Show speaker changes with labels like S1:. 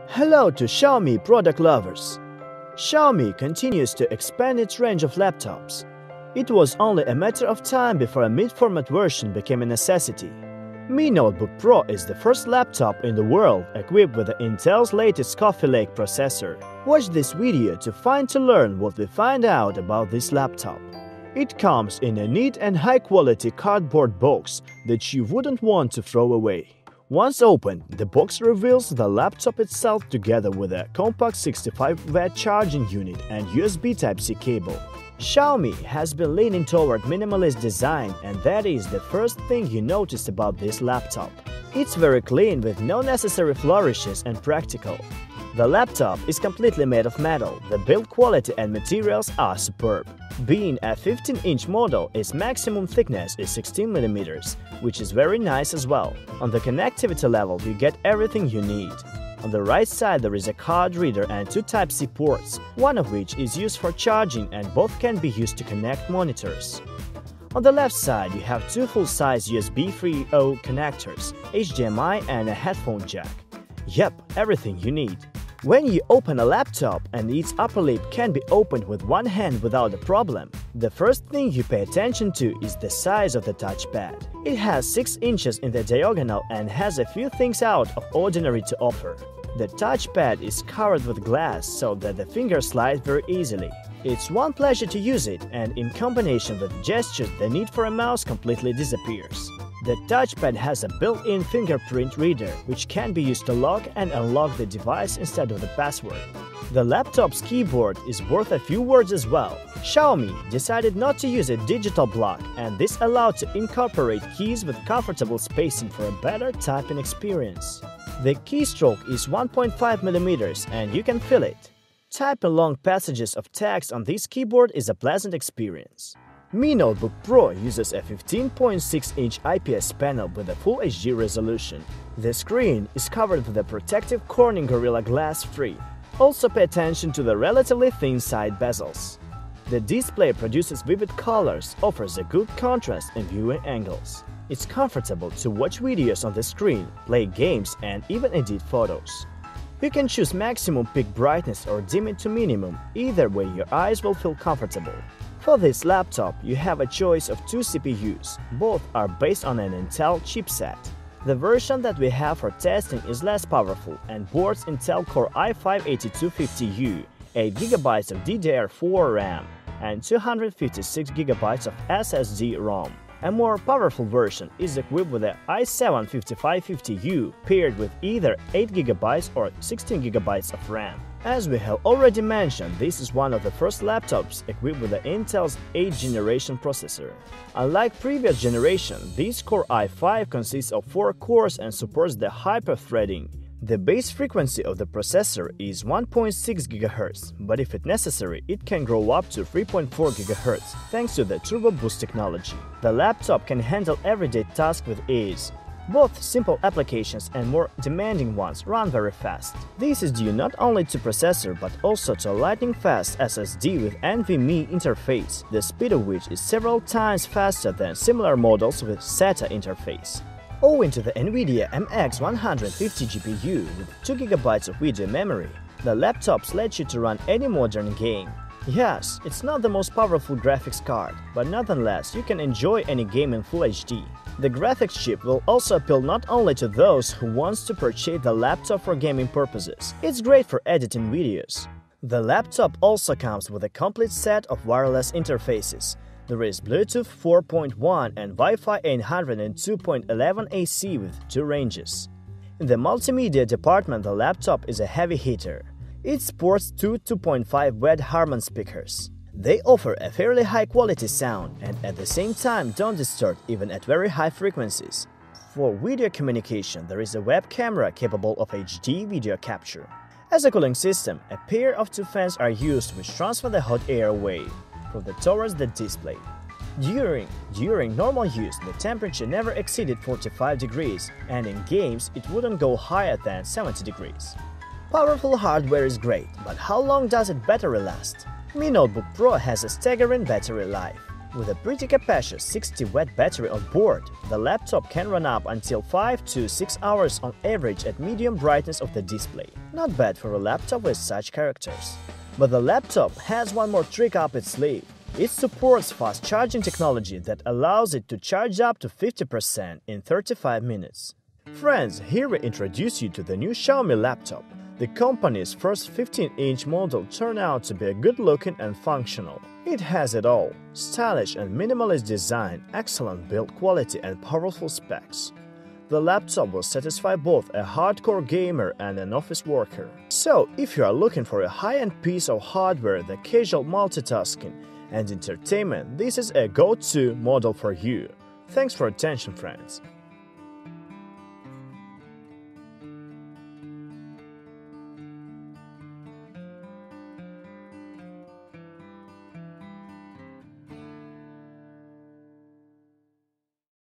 S1: Hello to Xiaomi product lovers! Xiaomi continues to expand its range of laptops. It was only a matter of time before a mid-format version became a necessity. Mi Notebook Pro is the first laptop in the world equipped with Intel's latest Coffee Lake processor. Watch this video to learn what we find out about this laptop. It comes in a neat and high-quality cardboard box that you wouldn't want to throw away. Once opened, the box reveals the laptop itself together with a compact 65-watt charging unit and USB Type-C cable. Xiaomi has been leaning toward minimalist design, and that is the first thing you notice about this laptop. It's very clean with no necessary flourishes and practical. The laptop is completely made of metal. The build quality and materials are superb. Being a 15-inch model, its maximum thickness is 16 mm, which is very nice as well. On the connectivity level, you get everything you need. On the right side there is a card reader and two Type-C ports, one of which is used for charging and both can be used to connect monitors. On the left side you have two full-size USB 3.0 connectors, HDMI and a headphone jack. Yep, everything you need. When you open a laptop and its upper lid can be opened with one hand without a problem, the first thing you pay attention to is the size of the touchpad. It has 6 inches in the diagonal and has a few things out of ordinary to offer. The touchpad is covered with glass so that the finger slides very easily. It's one pleasure to use it, and in combination with gestures the need for a mouse completely disappears. The touchpad has a built-in fingerprint reader, which can be used to lock and unlock the device instead of the password. The laptop's keyboard is worth a few words as well. Xiaomi decided not to use a digital block, and this allowed to incorporate keys with comfortable spacing for a better typing experience. The keystroke is 1.5 mm and you can feel it. Typing long passages of text on this keyboard is a pleasant experience. Mi Notebook Pro uses a 15.6-inch IPS panel with a Full HD resolution. The screen is covered with a protective Corning Gorilla Glass free. Also pay attention to the relatively thin side bezels. The display produces vivid colors, offers a good contrast in viewing angles. It's comfortable to watch videos on the screen, play games and even edit photos. You can choose maximum peak brightness or dim it to minimum, either way your eyes will feel comfortable. For this laptop, you have a choice of two CPUs. Both are based on an Intel chipset. The version that we have for testing is less powerful and boasts Intel Core i5-8250U, 8GB of DDR4 RAM, and 256GB of SSD ROM. A more powerful version is equipped with the i7-5550U paired with either 8GB or 16GB of RAM. As we have already mentioned, this is one of the first laptops equipped with the Intel's 8th generation processor. Unlike previous generation, this Core i5 consists of 4 cores and supports the hyper-threading. The base frequency of the processor is 1.6 GHz, but if it's necessary, it can grow up to 3.4 GHz thanks to the Turbo Boost technology. The laptop can handle everyday tasks with ease. Both simple applications and more demanding ones run very fast. This is due not only to processor but also to a lightning-fast SSD with NVMe interface, the speed of which is several times faster than similar models with SATA interface. Owing to the NVIDIA MX 150 GPU with 2GB of video memory, the laptops let you to run any modern game. Yes, it's not the most powerful graphics card, but nonetheless you can enjoy any game in Full HD. The graphics chip will also appeal not only to those who want to purchase the laptop for gaming purposes, it's great for editing videos. The laptop also comes with a complete set of wireless interfaces. There is Bluetooth 4.1 and Wi-Fi 802.11 AC with 2 ranges. In the multimedia department, the laptop is a heavy hitter. It sports two 2.5-watt Harman speakers. They offer a fairly high-quality sound and at the same time don't distort even at very high frequencies. For video communication, there is a web camera capable of HD video capture. As a cooling system, a pair of 2 fans are used which transfer the hot air away towards the display. During normal use, the temperature never exceeded 45 degrees, and in games it wouldn't go higher than 70 degrees. Powerful hardware is great, but how long does its battery last? Mi Notebook Pro has a staggering battery life. With a pretty capacious 60-watt battery on board, the laptop can run up until 5 to 6 hours on average at medium brightness of the display. Not bad for a laptop with such characters. But the laptop has one more trick up its sleeve. It supports fast charging technology that allows it to charge up to 50% in 35 minutes. Friends, here we introduce you to the new Xiaomi laptop. The company's first 15-inch model turned out to be good-looking and functional. It has it all: stylish and minimalist design, excellent build quality and powerful specs. The laptop will satisfy both a hardcore gamer and an office worker. So, if you are looking for a high-end piece of hardware that casual multitasking and entertainment, this is a go-to model for you. Thanks for attention, friends.